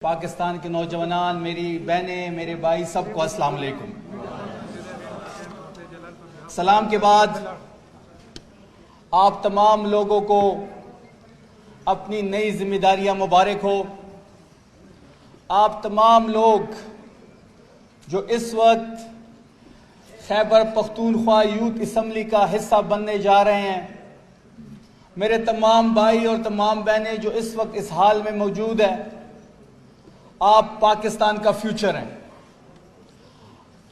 पाकिस्तान के नौजवान, मेरी बहनें, मेरे भाई, सबको अस्सलाम वालेकुम। सलाम के बाद आप तमाम लोगों को अपनी नई जिम्मेदारियां मुबारक हो। आप तमाम लोग जो इस वक्त खैबर पख्तूनख्वा यूथ असम्बली का हिस्सा बनने जा रहे हैं, मेरे तमाम भाई और तमाम बहनें जो इस वक्त इस हाल में मौजूद है, आप पाकिस्तान का फ्यूचर हैं।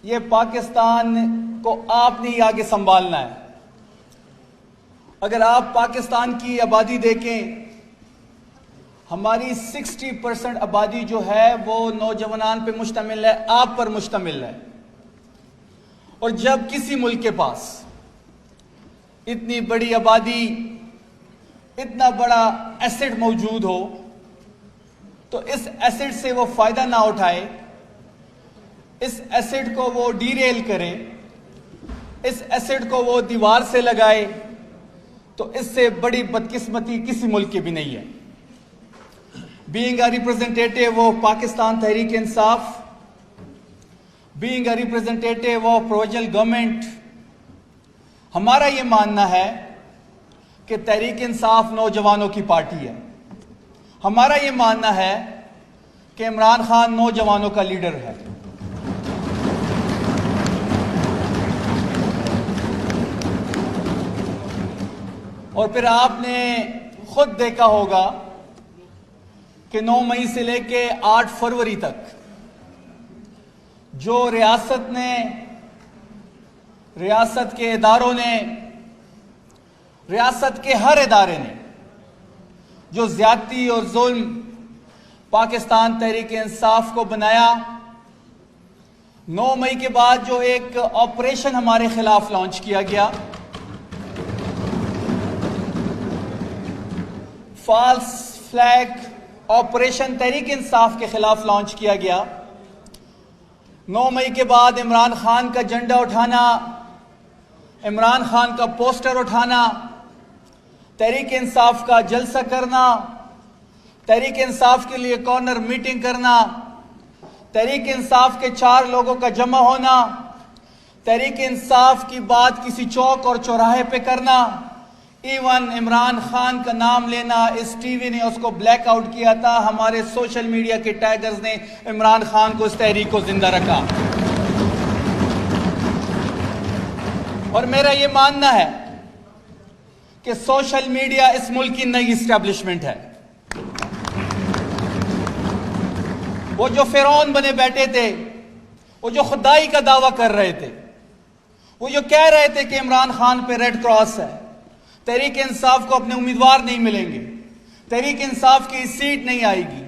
ये पाकिस्तान को आपने ही आगे संभालना है। अगर आप पाकिस्तान की आबादी देखें, हमारी 60% आबादी जो है वो नौजवान पे मुश्तमिल है, आप पर मुश्तमिल है। और जब किसी मुल्क के पास इतनी बड़ी आबादी, इतना बड़ा एसेट मौजूद हो, तो इस एसेट से वो फायदा ना उठाए, इस एसेट को वो डीरेल करे, इस एसेट को वो दीवार से लगाए, तो इससे बड़ी बदकिस्मती किसी मुल्क की भी नहीं है। Being a representative of Pakistan Tehreek Insaf, being a representative of provisional government, हमारा ये मानना है कि तहरीक इंसाफ नौजवानों की पार्टी है। हमारा ये मानना है कि इमरान खान नौजवानों का लीडर है। और फिर आपने खुद देखा होगा कि 9 मई से लेके 8 फरवरी तक जो रियासत के इदारों ने, रियासत के हर इदारे ने जो ज्यादती और जुल्म पाकिस्तान तहरीक इंसाफ को बनाया, 9 मई के बाद जो एक ऑपरेशन हमारे खिलाफ लॉन्च किया गया, false flag operation Tehreek Insaf के खिलाफ लॉन्च किया गया। 9 मई के बाद इमरान खान का झंडा उठाना, इमरान खान का पोस्टर उठाना, तहरीक इंसाफ का जलसा करना, तहरीक इंसाफ के लिए कॉर्नर मीटिंग करना, तहरीक इंसाफ के 4 लोगों का जमा होना, तहरीक इंसाफ की बात किसी चौक और चौराहे पे करना, इवन इमरान खान का नाम लेना। इस टीवी ने उसको ब्लैकआउट किया था, हमारे सोशल मीडिया के टाइगर्स ने इमरान खान को, इस तहरीक को जिंदा रखा। और मेरा ये मानना है कि सोशल मीडिया इस मुल्क की नई इस्टेब्लिशमेंट है। वो जो फिरौन बने बैठे थे, वो जो खुदाई का दावा कर रहे थे, वो जो कह रहे थे कि इमरान खान पे रेड क्रॉस है, तहरीक इंसाफ को अपने उम्मीदवार नहीं मिलेंगे, तहरीक इंसाफ की सीट नहीं आएगी,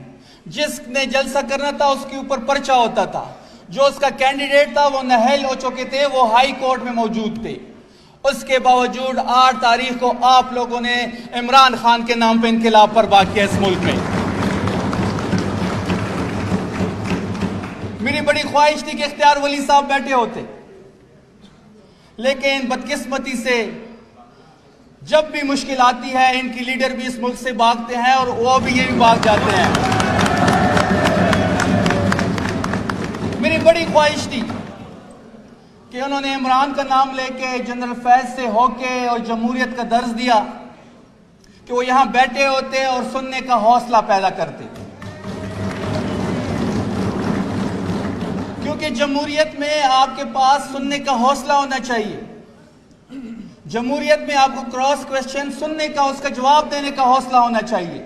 जिसने जलसा करना था उसके ऊपर पर्चा होता था, जो उसका कैंडिडेट था वो नहल हो चुके थे, वो हाई कोर्ट में मौजूद थे। उसके बावजूद 8 तारीख को आप लोगों ने इमरान खान के नाम पे इनकलाब बर्पा किया इस मुल्क में। मेरी बड़ी ख्वाहिश थी कि इख्तियार वली साहब बैठे होते, लेकिन बदकिस्मती से जब भी मुश्किल आती है, इनकी लीडर भी इस मुल्क से भागते हैं और वो भी ये भी भाग जाते हैं। मेरी बड़ी ख्वाहिश थी कि उन्होंने इमरान का नाम लेके जनरल फैज से होके और जमहूरियत का दर्ज दिया, कि वो यहां बैठे होते और सुनने का हौसला पैदा करते। क्योंकि जमहूरियत में आपके पास सुनने का हौसला होना चाहिए। जमहूरियत में आपको क्रॉस क्वेश्चन सुनने का, उसका जवाब देने का हौसला होना चाहिए।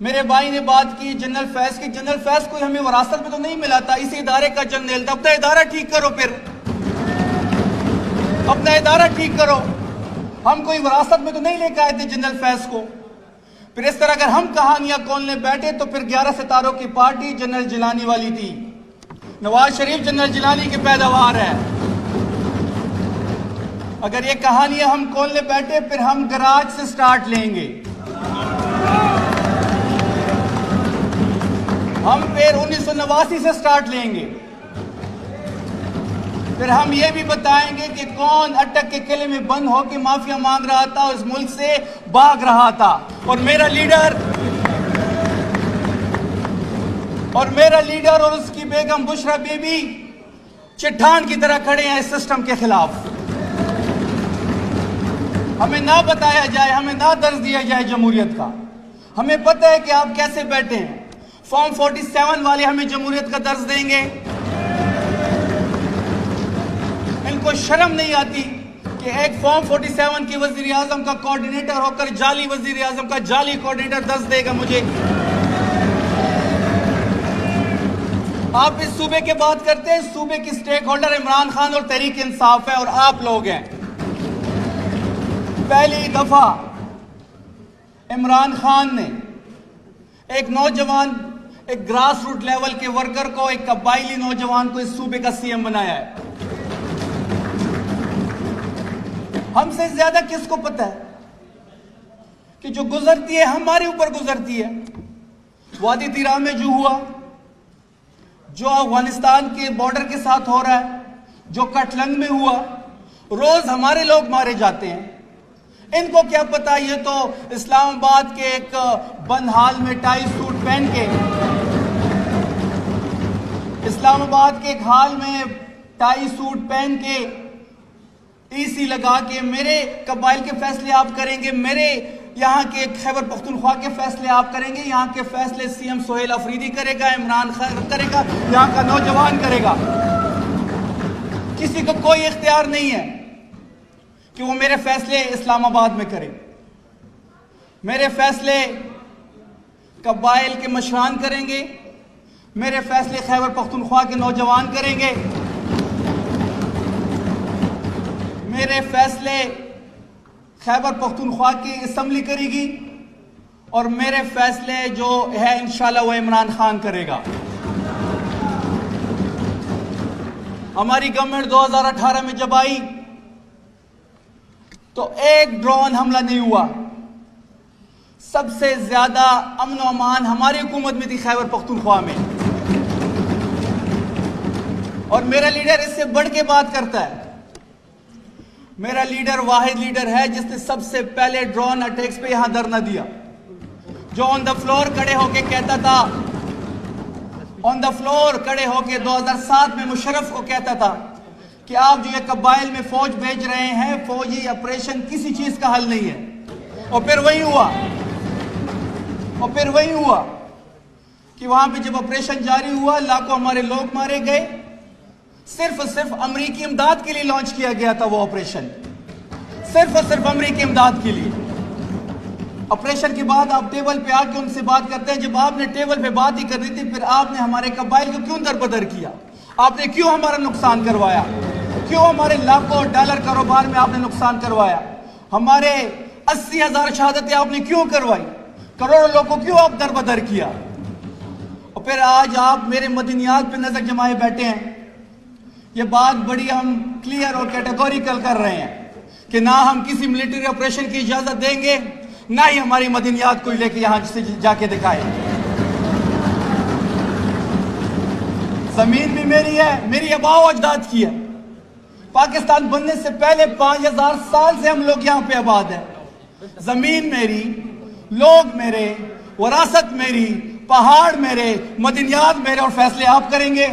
मेरे भाई ने बात की जनरल फैज की। जनरल फैज कोई हमें विरासत में तो नहीं मिला था, इसी इदारे का जनरल था। अपना इदारा ठीक करो, फिर अपना इदारा ठीक करो। हम कोई विरासत में तो नहीं लेकर आए थे जनरल फैज को। फिर इस तरह अगर हम कहानियां खोलने बैठे तो फिर 11 सितारों की पार्टी जनरल जिलानी वाली थी। नवाज शरीफ जनरल जिलानी की पैदावार है। अगर ये कहानियां हम खोलने बैठे, फिर हम गराज से स्टार्ट लेंगे। हम फिर 1989 से स्टार्ट लेंगे। फिर हम ये भी बताएंगे कि कौन अटक के किले में बंद होकर माफिया मांग रहा था और इस मुल्क से भाग रहा था। और मेरा लीडर और मेरा लीडर और उसकी बेगम बुशरा बीबी चट्टान की तरह खड़े हैं इस सिस्टम के खिलाफ। हमें ना बताया जाए, हमें ना दर्ज दिया जाए जमहूरियत का। हमें पता है कि आप कैसे बैठे हैं। फॉर्म 47 वाले हमें जमहूरियत का दर्ज देंगे। इनको शर्म नहीं आती कि एक फॉर्म 47 की वजीर आजम का कोऑर्डिनेटर होकर जाली वजीर आजम का जाली कोऑर्डिनेटर दर्ज देगा मुझे। आप इस सूबे की बात करते हैं, सूबे की स्टेक होल्डर इमरान खान और तहरीक इंसाफ है और आप लोग हैं। पहली दफा इमरान खान ने एक नौजवान, एक ग्रास रूट लेवल के वर्कर को, एक कबायली नौजवान को इस सूबे का सीएम बनाया है। हमसे ज्यादा किसको पता है कि जो गुजरती है हमारे ऊपर गुजरती है। वादी तिरा में जो हुआ, जो अफगानिस्तान के बॉर्डर के साथ हो रहा है, जो कटलंग में हुआ, रोज हमारे लोग मारे जाते हैं। इनको क्या पता, ये तो इस्लामाबाद के एक बंद हाल में टाई सूट पहन के, इस्लामाबाद के एक हाल में टाई सूट पहन के, ईसी लगा के मेरे कबाइल के फैसले आप करेंगे, मेरे यहाँ के खैबर पख्तूनख्वा के फैसले आप करेंगे, यहाँ के फैसले सीएम सोहेल अफरीदी करेगा, इमरान खान करेगा, यहाँ का नौजवान करेगा। किसी को कोई इख्तियार नहीं है कि वो मेरे फैसले इस्लामाबाद में करे। मेरे फैसले कबाइल के मशरान करेंगे, मेरे फैसले खैबर पख्तूनख्वा के नौजवान करेंगे, मेरे फैसले खैबर पख्तूनख्वा की असम्बली करेगी और मेरे फैसले जो है इंशाल्लाह वो इमरान खान करेगा। हमारी गवर्नमेंट 2018 में जब आई तो एक ड्रोन हमला नहीं हुआ। सबसे ज्यादा अमन और अमान हमारी हुकूमत में थी खैबर पख्तूनख्वा में। और मेरा लीडर इससे बढ़ के बात करता है। मेरा लीडर वाहिद लीडर है जिसने सबसे पहले ड्रोन अटैक्स पे यहां धरना दिया, जो ऑन द फ्लोर खड़े होके कहता था, ऑन द फ्लोर खड़े होके 2007 में मुशर्रफ को कहता था कि आप जो ये कबाइल में फौज भेज रहे हैं, फौजी ऑपरेशन किसी चीज का हल नहीं है। और फिर वही हुआ कि वहां पे जब ऑपरेशन जारी हुआ, लाखों हमारे लोग मारे गए। सिर्फ और सिर्फ अमेरिकी इमदाद के लिए लॉन्च किया गया था वो ऑपरेशन, सिर्फ और सिर्फ अमेरिकी इमदाद के लिए। ऑपरेशन के बाद आप टेबल पे आके उनसे बात करते हैं। जब आपने टेबल पे बात ही करनी थी, फिर आपने हमारे कबाइल को क्यों दरबदर किया? आपने क्यों हमारा नुकसान करवाया? क्यों हमारे लाखों डॉलर कारोबार में आपने नुकसान करवाया? हमारे 80,000 शहादतें आपने क्यों करवाई? करोड़ों लोगों को क्यों आप दरबदर किया? और फिर आज आप मेरे मदनियात पे नजर जमाए बैठे हैं। ये बात बड़ी हम क्लियर और कैटेगोरिकल कर रहे हैं कि ना हम किसी मिलिट्री ऑपरेशन की इजाजत देंगे, ना ही हमारी मदनियात को लेके यहां से जाके दिखाए। जमीन भी मेरी है, मेरी आबाओ अजदाद की है। पाकिस्तान बनने से पहले 5000 साल से हम लोग यहां पे आबाद है। जमीन मेरी, लोग मेरे, विरासत मेरी, पहाड़ मेरे, मदनियात मेरे, और फैसले आप करेंगे।